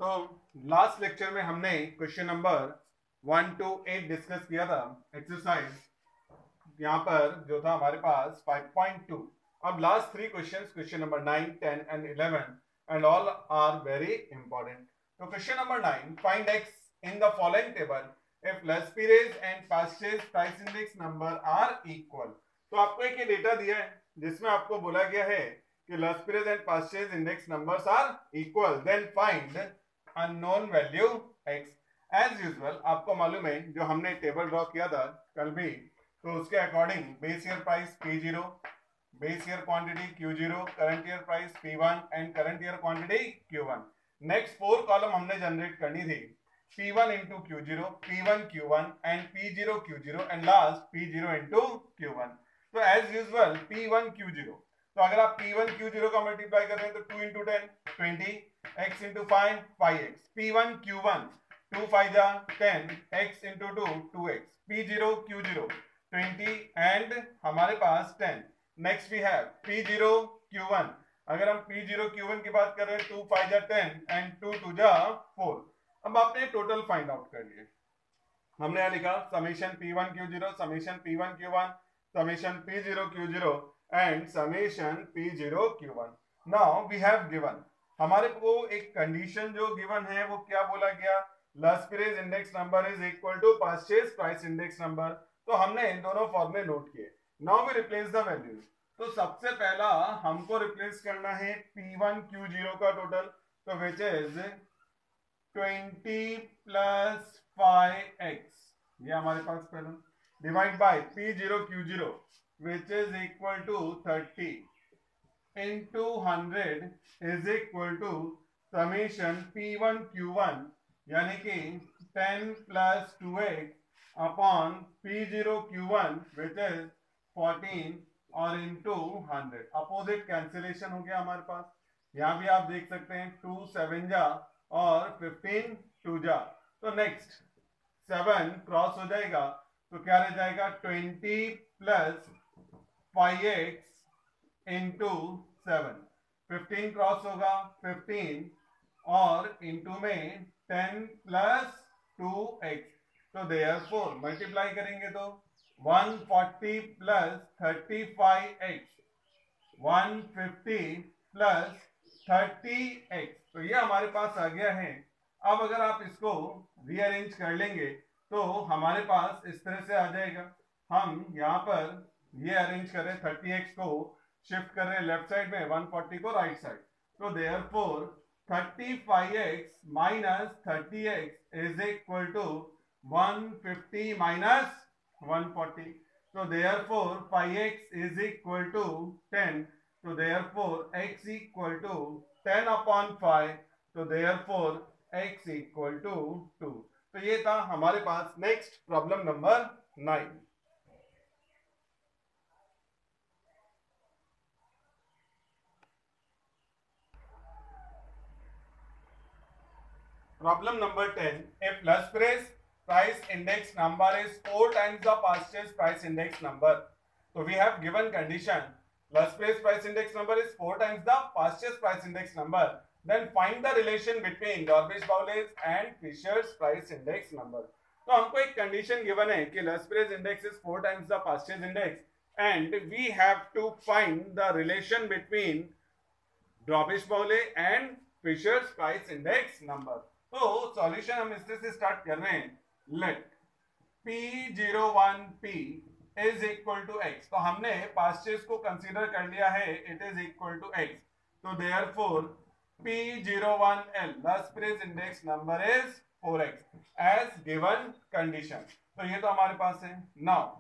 तो last lecture में हमने क्वेश्चन नंबर 1 to 8 डिस्कस किया था। एक्सरसाइज यहाँ पर जो था हमारे पास 5.2। अब last three questions, question number 9, 10 and 11 and all are very important. तो question number 9, find x in the following table if Laspeyres and Paasche's price index number are equal. तो आपको एक ये डेटा दिया है जिसमें आपको बोला गया है कि Laspeyres and Paasche's index numbers are equal, then find unknown value x। As usual आपको मालूम है जो हमने टेबल ड्रॉ किया था कल भी, तो उसके according base year price P0, base year quantity Q0, current year price P1 and current year quantity Q1। Next 4 column हमने जनरेट करनी थी, P1 into Q0, P1 Q1 and P0 Q0 and last P0 into Q1। तो as usual P1 Q0, तो अगर आप P1 Q0 का multiply कर रहे हैं तो 2 into 10 20, x into 5 5x, P1 Q1 2 5 जा 10, x into 2 2x, P0 Q0 20 and हमारे पास 10। Next we have P0 Q1, अगर हम P0 Q1 की बात कर रहे हैं 2 5 जा 10 एंड 2 2 जा 4। अब आपने टोटल फाइंड आउट कर लिए। हमने यहाँ लिखा summation P1 Q0, summation P1 Q1, summation P0 Q0 and summation P0 Q1। Now we have given, हमारे को एक कंडीशन जो गिवन है वो क्या बोला गया, Laspeyres index number is equal to purchase price index number. तो हमने इन दोनों फॉर्मूले नोट किए। Now we replace the values. तो सबसे पहला हमको रिप्लेस करना है P1 Q0 का टोटल, तो विच इज 20 प्लस 5x, ये हमारे पास पहला, divide by P0 Q0 which is equal to 30 into 100 is equal to summation P1 Q1 यानी कि 10 plus 2x upon P0 Q1 which is 14 और into 100। अपोजिट कैंसिलेशन हो गया हमारे पास। यहाँ भी आप देख सकते हैं 2 7 जा और 15 2 जा, तो नेक्स्ट 7 क्रॉस हो जाएगा तो क्या रह जाएगा 20 प्लस 5x इंटू 7, 15 क्रॉस होगा 15 और इंटू में 10 प्लस 2x, तो देयरफॉर मल्टीप्लाई करेंगे तो 140 प्लस 35x, 150 प्लस 30x, तो ये हमारे पास आ गया है। अब अगर आप इसको रीअरेंज कर लेंगे तो हमारे पास इस तरह से आ जाएगा। हम यहाँ पर ये अरेंज कर रहे हैं, 30x को शिफ्ट कर रहे हैं लेफ्ट साइड में, 140 को राइट साइड, तो therefore 35x minus 30x is equal to 150 minus 140, तो therefore 5x is equal to 10, तो therefore x equal to 10 upon 5, तो देयरफॉर x इक्वल टू 2। तो ये था हमारे पास। Next problem number 9। Problem number 10. If Laspre's price index number is 4 times the purchase price index number. So we have given condition. Laspre's price index number is 4 times the purchase price index number. Then find the relation between Dorbish-Bowley's and Fisher's price index number. तो हमको एक condition given है कि Laspre's index is 4 times the purchase index and we have to find the relation between Dorbish-Bowley and Fisher's price index number. तो solution हम इससे से start कर रहे हैं। Let P01P is equal to x, तो हमने पास्चेस को कंसीडर कर लिया है, it is equal to x, तो therefore P01L Laspeyres index number is 4x as given condition. तो ये तो हमारे पास है। नाउ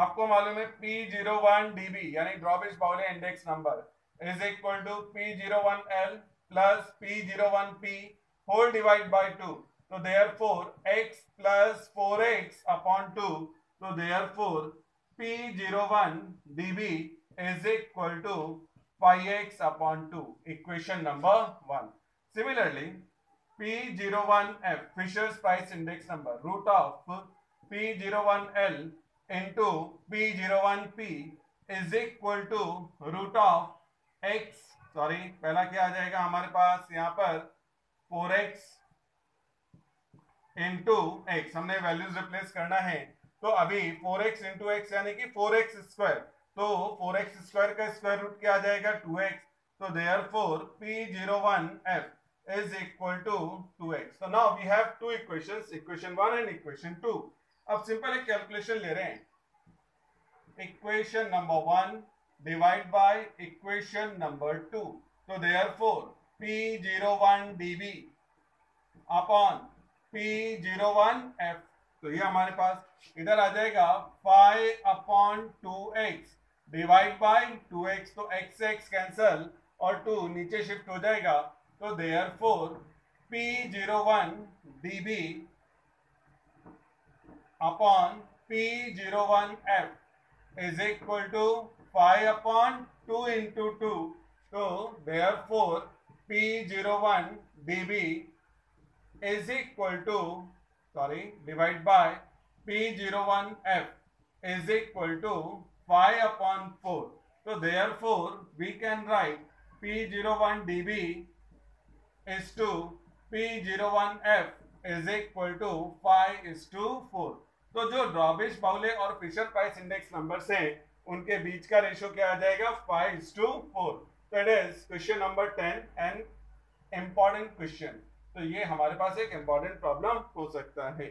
आपको मालूम है P01DB यानी Drobisch Bowley index number is equal to P01L plus P01P whole divide by 2, so therefore x plus 4x upon 2, so therefore P01DB is equal to 5x upon 2, equation number 1. Similarly P01F Fisher's price index number, root of P01L into P01P is equal to root of x, sorry पहला क्या आ जाएगा हमारे पास यहाँ पर 4x into x, हमने values replace करना है। तो अभी 4x इंटू एक्स यानी कि 4x स्क्वायर, तो 4x स्क्वायर का स्क्वायर रूट क्या आ जाएगा 2x। तो therefore P01F is equal to 2x। So now we have two equations, equation 1 and equation 2। अब सिंपल एक कैलकुलेशन ले रहे हैं, equation number 1 divide by equation number 2। तो therefore P01 dB upon P01F, तो ये हमारे पास इधर आ जाएगा 5 upon 2x divide by 2x, तो x से x कैंसल और 2 नीचे शिफ्ट हो जाएगा। तो therefore P01 dB upon P01F is equal to 5 upon 2 into 2। तो therefore P01 dB is equal to, divide by P01F is equal to 5 upon 4। So therefore we can write P01 dB is to P01F is equal to 5:4। तो जो ड्रॉबिश बाउले और Fisher price index numbers हैं उनके बीच का ratio क्या आ जाएगा 5:4। तो it is question number 10 and important question. तो ये हमारे पास एक इंपॉर्टेंट प्रॉब्लम हो सकता है।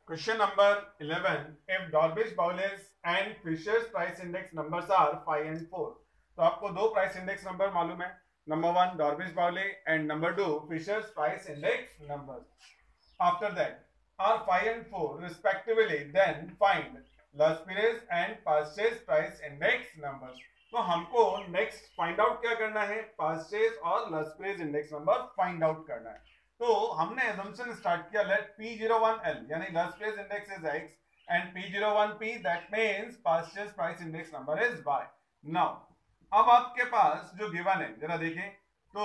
Question number 11, if Drobisch Bowley's and Fisher's price index numbers are 5 and 4। तो आपको दो प्राइस इंडेक्स नंबर मालूम है, number 1 Drobisch Bowley and number 2 Fisher's price index numbers. After that are 5 and 4 respectively, then find loss period and purchase price index numbers. तो हमको next find out क्या करना है, परचेज और loss period index number find out करना है। तो हमने assumption स्टार्ट किया, लेट P01L यानी loss period index is x and P01P that means purchase price index number is y। Now अब आपके पास जो गिवन है जरा देखें, तो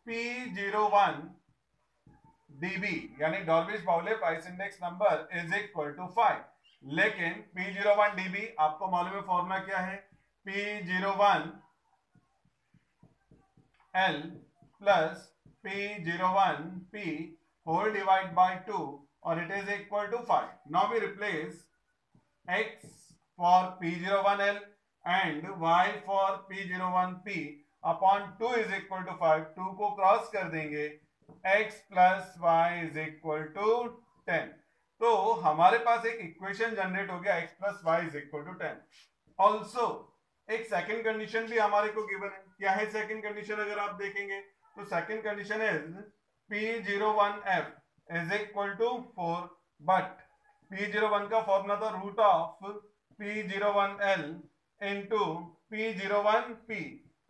P01 dB यानी Drobisch Bowley price index number is equal to 5, लेकिन P01 dB आपको मालूम है फॉर्मूला क्या है, P01 L plus P01 P whole divide by 2 और it is equal to 5। Now we replace x for P01 L and y for P01 P upon 2 is equal to 5। 2 को cross कर देंगे, x plus y is equal to 10। तो हमारे पास एक equation generate हो गया, x plus y is equal to 10। Also एक second condition भी हमारे को गिवन है। क्या है सेकेंड कंडीशन, अगर आप देखेंगे तो second condition is P01F is equal to 4, but P01 का फॉर्मूला था root of P01L into P01P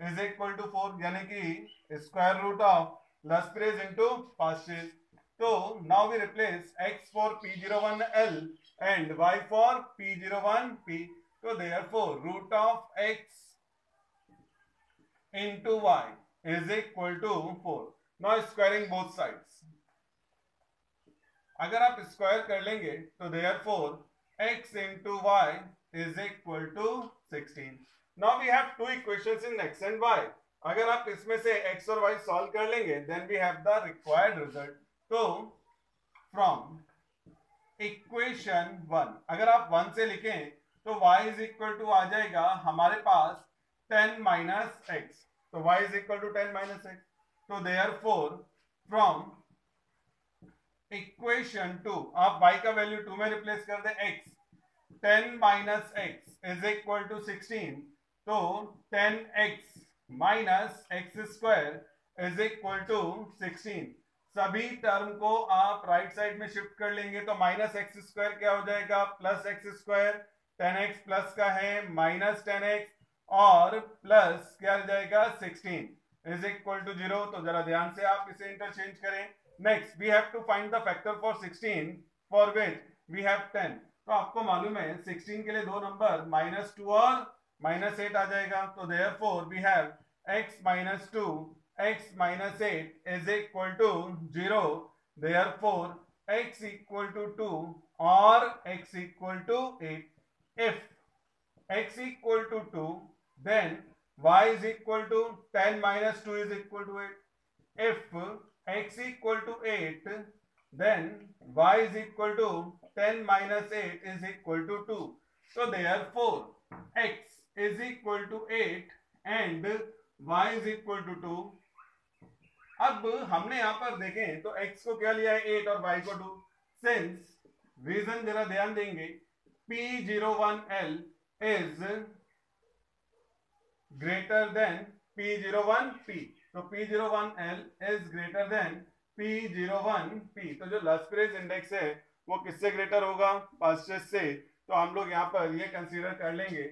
is equal to 4, यानी कि square root of loss period into purchase. तो now we replace x for P01L and y for P01P। तो therefore root of x into y is equal to 4। Now squaring both sides, अगर आप square कर लेंगे तो therefore x into y is equal to 16। Now we have two equations in x and y। अगर आप इसमें से x और y सॉल्व कर लेंगे then we have the required result। तो from equation 1 अगर आप 1 से लिखें तो y is equal to आ जाएगा हमारे पास 10 minus x, तो y is equal to 10 minus x। तो therefore from equation 2 आप y का वैल्यू 2 में रिप्लेस कर दे, x 10 minus x is equal to 16। तो 10x minus x square is equal to 16। सभी टर्म को आप राइट साइड में शिफ्ट कर लेंगे तो माइनस एक्स स्क्वायर क्या हो जाएगा plus x square, 10x plus का है माइनस 10x और प्लस क्या आ जाएगा 16 इज इक्वल टू 0। तो जरा ध्यान से आप इसे इंटरचेंज करें। Next we have to find the factor for 16 for which we have 10। तो आपको मालूम है 16 के लिए दो नंबर -2 और -8 आ जाएगा। तो therefore we have x minus 2 x minus 8 is equal to 0। therefore x equal to 2 or x equal to 8 if x equal to 2, then y is equal to 10 minus 2 is equal to 8. If x equal to 8, then y is equal to 10 minus 8 is equal to 2. So therefore x is equal to 8 and y is equal to 2. अब हमने यहां पर देखें तो x को क्या लिया है 8 और y को 2. सिंस रीजन जरा ध्यान देंगे, P01L is greater than P01P. तो P01L is greater than P01P. तो जो लस्परेज इंडेक्स है वो किससे ग्रेटर होगा? फास्टेस्ट से. तो हम लोग यहाँ पर ये कंसीडर कर लेंगे.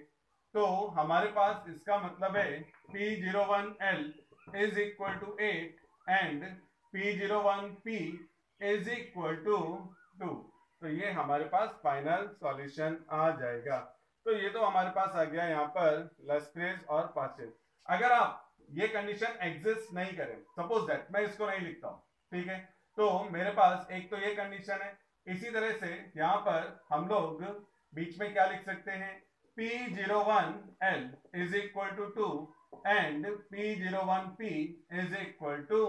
तो हमारे पास इसका मतलब है P01L is equal to 8 and P01P is equal to 2. तो ये हमारे पास फाइनल सॉल्यूशन आ जाएगा. तो ये तो हमारे पास आ गया यहाँ पर लस्परेज और फास्टेज. अगर आप ये कंडीशन एग्जिस्ट नहीं करें, सपोज दैट मैं इसको नहीं लिखता हूँ, ठीक है, तो मेरे पास एक तो ये कंडीशन है. इसी तरह से यहाँ पर हम लोग बीच में क्या लिख सकते हैं, P01L is equal to 2 and P01P is equal to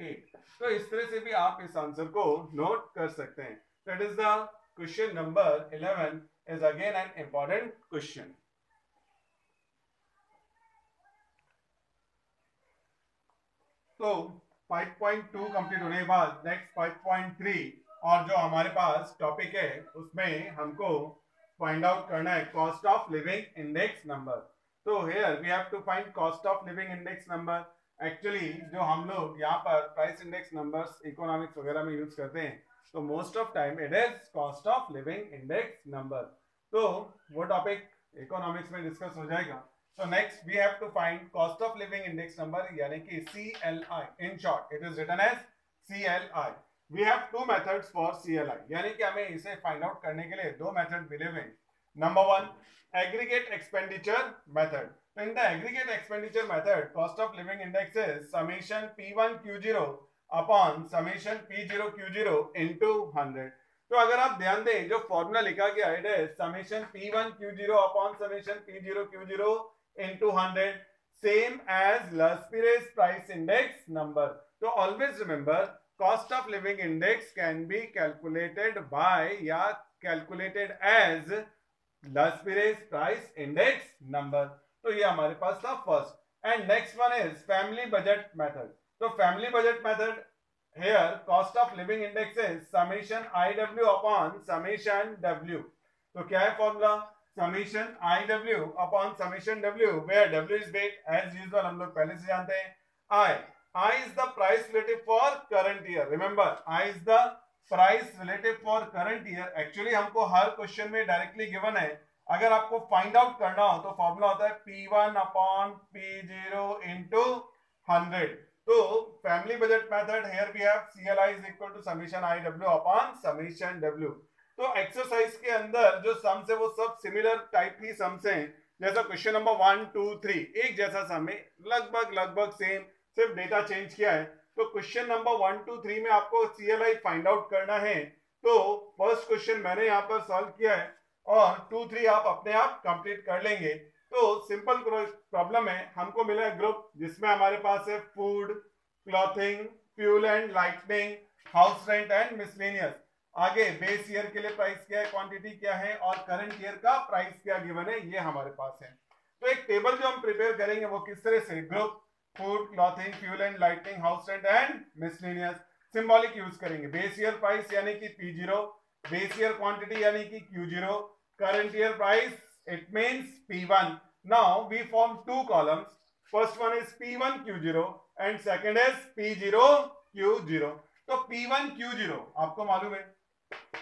8. तो इस तरह से भी आप इस आंसर को नोट कर सकते हैं. That is the question number 11 is again an important question. तो 5.2 कंप्लीट होने के बाद नेक्स्ट 5.3 और जो हमारे पास टॉपिक है उसमें हमको फाइंड आउट करना है cost of living index number. तो here we have to find cost of living index number. Actually जो हम लोग यहाँ पर प्राइस इंडेक्स नंबर्स इकोनॉमिक्स वगैरह में यूज करते हैं, तो most of time it is cost of living index number. तो वो टॉपिक इकोनॉमिक्स में डिस्कस हो जाएगा. So next we have to find cost of living index number, यानी कि CLI. In short, it is written as CLI. We have two methods for CLI, यानी कि हमें इसे find out करने के लिए दो मेथड मिले हुए. Number one, aggregate expenditure method. So in the aggregate expenditure method, cost of living index is summation P1Q0 upon summation P0Q0 into 100. तो अगर आप ध्यान दें, जो फॉर्मूला लिखा गया है summation P1Q0 upon summation P0Q0 into 100 same as Lespires price index number. तो always remember cost of living index can be calculated by या calculated as Lespires price index number. तो ये हमारे पास था first. And next one is family budget method. तो family budget method, here cost of living index is summation IW upon summation W. तो क्या है formula? summation IW upon summation W, where W is date as usual हम लोग पहले से जानते हैं. I is the price relative for current year. Remember, I is the price relative for current year. Actually हमको हर क्वेश्चन में directly given है. अगर आपको फाइंड आउट करना हो तो फॉर्मूला होता है P1 upon P0 into 100. तो family budget method, here we have CLI is equal to summation IW upon summation W. तो एक्सरसाइज के अंदर जो सम्स है वो सब सिमिलर टाइप ही सम्स हैं, जैसा क्वेश्चन नंबर 1, 2, 3 एक जैसा सम है, लगभग सेम, सिर्फ डेटा चेंज किया है. तो क्वेश्चन नंबर 1, 2, 3 में आपको CLI फाइंड आउट करना है. तो फर्स्ट क्वेश्चन मैंने यहाँ पर सॉल्व किया है और 2, 3 आप अपने आप कंप्लीट कर लेंगे. तो सिंपल प्रॉब्लम है, हमको मिला है ग्रुप जिसमें हमारे पास है food, clothing, fuel and lightning, house rent and miscellaneous. आगे बेस ईयर के लिए प्राइस क्या है, क्वांटिटी क्या है और करंट ईयर का प्राइस क्या गिवन है, ये हमारे पास है. तो एक टेबल जो हम प्रिपेयर करेंगे वो किस तरह से, group, food, clothing, fuel and lightning, house rent and miscellaneous. Symbolic use करेंगे. बेस ईयर प्राइस यानी कि P0, बेस ईयर क्वांटिटी यानी कि Q0, current year price it means P1. Now we form two columns. First one is P1Q0 and second is P0Q0. तो P1Q0 आपको मालूम है,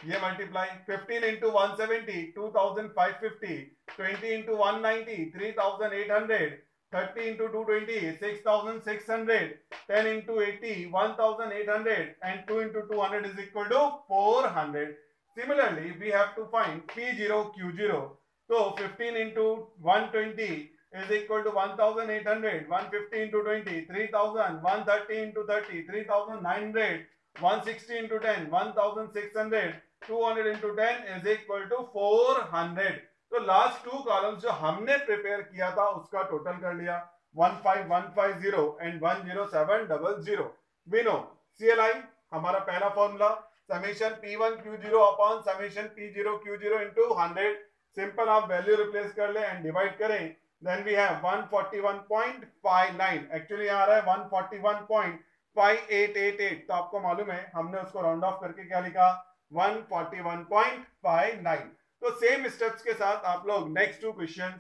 ये multiply 15 into 170 2550, 20 into 190 3800, 30 into 220 6600, 10 into 80 1800 and 2 into 200 is equal to 400. Similarly, we have to find P0Q0. So 15 into 120 is equal to 1800, 150 into 20 3000, 130 into 30 3900, 160 into 10 1600, 200 into 10 is equal to 400. तो last 2 columns जो हमने prepare किया था उसका total कर लिया 15150 and 10700। We know CLI हमारा पहला formula summation P1 Q0 upon summation P0 Q0 into 100। Simple आप वैल्यू रिप्लेस कर ले एंड डिवाइड करें, देन वी हैव 141.59। एक्चुअली आ रहा है 141.5888। तो आपको मालूम है हमने उसको राउंड ऑफ करके क्या लिखा 141.59। तो सेम स्टेप्स के साथ आप लोग नेक्स्ट 2 क्वेश्चंस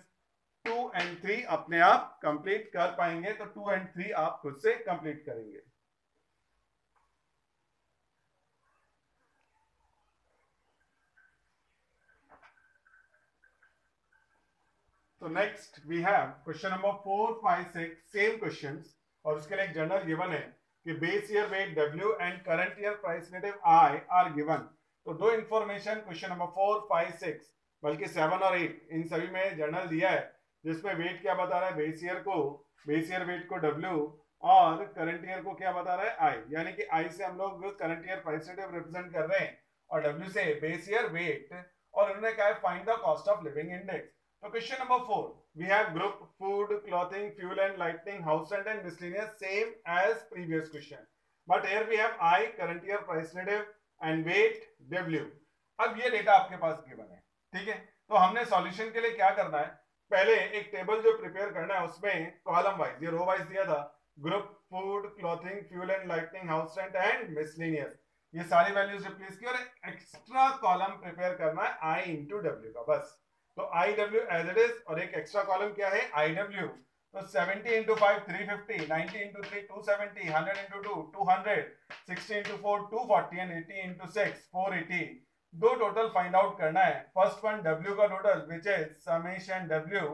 2 एंड 3 अपने आप कंप्लीट कर पाएंगे। तो 2 एंड 3 आप खुद से कंप्लीट करेंगे। तो next we have question number 4, 5, 6 same questions और उसके लिए एक जनरल गिवन है कि base year weight W and current year price relative I are given. तो दो इंफॉर्मेशन क्वेश्चन नंबर 4, 5, 6 बल्कि 7 और 8 इन सभी में जनरल दिया है, जिसमें वेट क्या बता रहा है बेस ईयर वेट को W और करंट ईयर को क्या बता रहा है I, यानी कि I से हम लोग current year price relative represent कर रहे हैं और W से बेस ईयर वेट, और उन्होंने कहा है find the cost of living index. So question number 4, we have group food, clothing, fuel and lighting, house rent and miscellaneous same as previous question. But here we have I, current year price relative and weight W. अब ये data आपके पास given है, ठीक है। तो हमने solution के लिए क्या करना है, पहले एक टेबल जो प्रिपेयर करना है उसमें कॉलम वाइज, ये रो वाइज दिया था, group food, clothing, fuel and lighting, house rent and miscellaneous, ये सारी वैल्यूज रिप्लेस की और एक्स्ट्रा कॉलम प्रिपेयर करना है I इंटू W का, बस। तो IW एज इट इज और एक एक्स्ट्रा कॉलम क्या है IW। तो 70 into 5 350, 90 into 3 270, 100 into 2 200, 60 into 4 240 and 80 into 6 480। दो टोटल फाइंड आउट करना है। फर्स्ट वन W का total which is summation W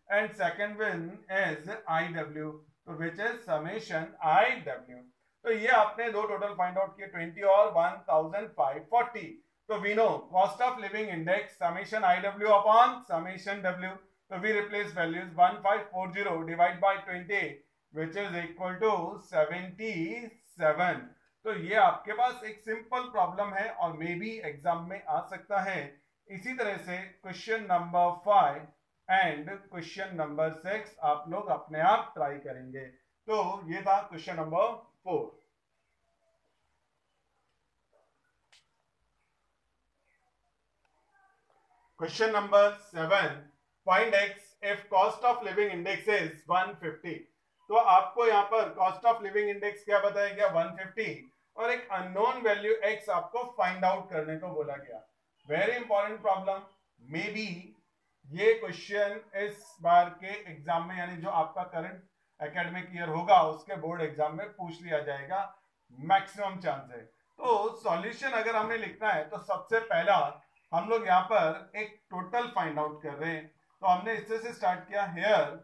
and second one is IW, तो विच इज समेशन IW। तो ये आपने दो टोटल फाइंड आउट किए 20 और 1540। तो we know cost of living index summation IW upon summation W. So we replace values 1540 divided by 20 which is equal to 77. तो ये आपके पास एक सिंपल प्रॉब्लम है और मे बी एग्जाम में आ सकता है। इसी तरह से question number 5 and question number 6 आप लोग अपने आप ट्राई करेंगे। तो ये था question number 4। Question number 7, find x if cost of living index is 150। तो आपको यहाँ पर cost of living index क्या बताया गया 150 और एक अननोन वैल्यू x आपको फाइंड आउट करने को बोला गया। Very important problem, may be ये क्वेश्चन इस बार के एग्जाम में यानी जो आपका करंट एकेडमिक ईयर होगा उसके बोर्ड एग्जाम में पूछ लिया जाएगा, मैक्सिमम चांस है। तो सॉल्यूशन अगर हमें लिखना है तो सबसे पहला हम लोग यहाँ पर एक टोटल फाइंड आउट कर रहे हैं। तो हमने इससे से स्टार्ट किया, here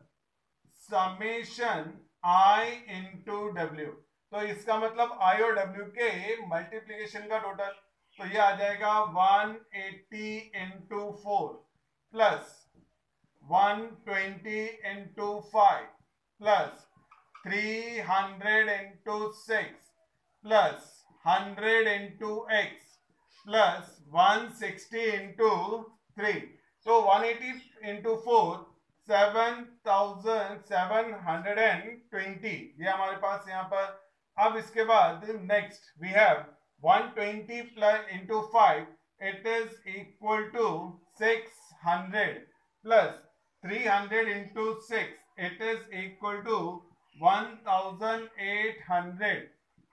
summation I into W। तो इसका मतलब I और W के मल्टीप्लीकेशन का टोटल, तो ये आ जाएगा 180 into 4 plus 120 into 5 plus 300 into 6 plus 100 into x plus 160 into 3। तो 180 इंटू 4 7720 ये हमारे पास यहाँ पर। अब इसके बाद next we have 120 plus into 5 it is equal to 600 plus 300 into 6 it is equal to 1800,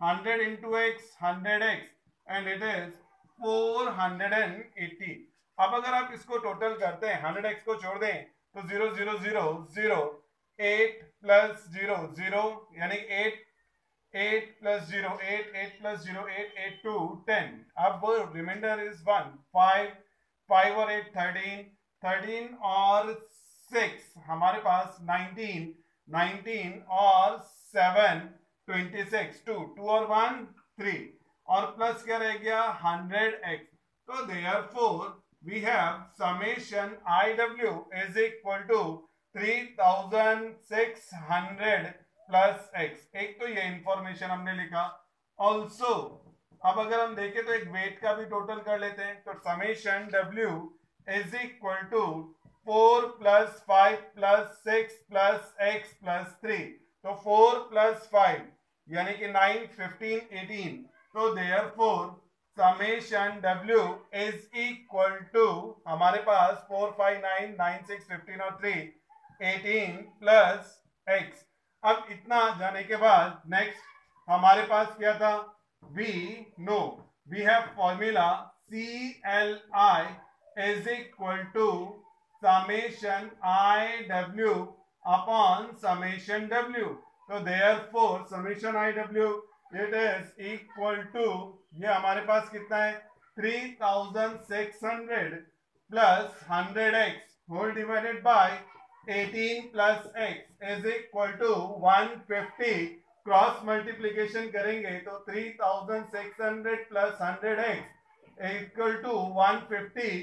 100 into x 100x and it is 480। अब अगर आप इसको टोटल करते हैं 100x को छोड़ दें तो 0 0 0 0, 8 प्लस 0 0 यानी 8 8 प्लस 0 8 8 प्लस 0 8 8 2 10। अब रिमाइंडर इज 1 5 5 और 8 13 13 और 6 हमारे पास 19 19 और 7 26 2 2 और 1 3 और प्लस क्या रह गया 100x। तो therefore we have summation IW is equal to 3600 plus x। एक तो ये इंफॉर्मेशन हमने लिखा। ऑल्सो अब अगर हम देखें तो एक वेट का भी टोटल कर लेते हैं। तो summation W is equal to 4 plus 5 plus 6 plus x plus 3, तो 4 प्लस 5 यानी कि 9, 15, 18, तो therefore summation W is equal to हमारे पास 4, 5, 9, 9, 6, 15 और 3, 18 प्लस x। अब इतना जाने के बाद नेक्स्ट हमारे पास क्या था, we know we have formula CLI is equal to summation IW upon summation W, तो therefore summation IW it is equal to, ये हमारे पास कितना है 3600 plus 100x whole divided by 18 plus x is equal to 150, cross multiplication करेंगे तो 3600 plus 100x equal to 150,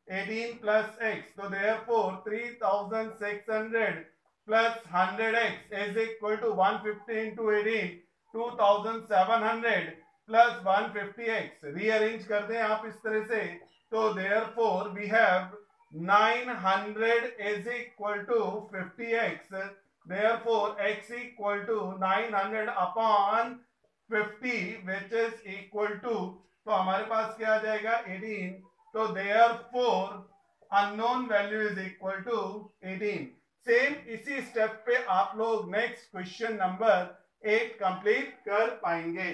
18 plus x, तो therefore 3600 plus 100x is equal to 150 into 18, 2700 plus 150x। Rearrange कर दें आप इस तरह से, तो therefore we have 900 is equal to 50x, therefore x equal to 900 upon 50 which is equal to, तो हमारे पास क्या आ जाएगा 18, तो therefore unknown value is equal to 18। Same इसी स्टेप पे आप लोग नेक्स्ट क्वेश्चन नंबर 8 कंप्लीट कर पाएंगे।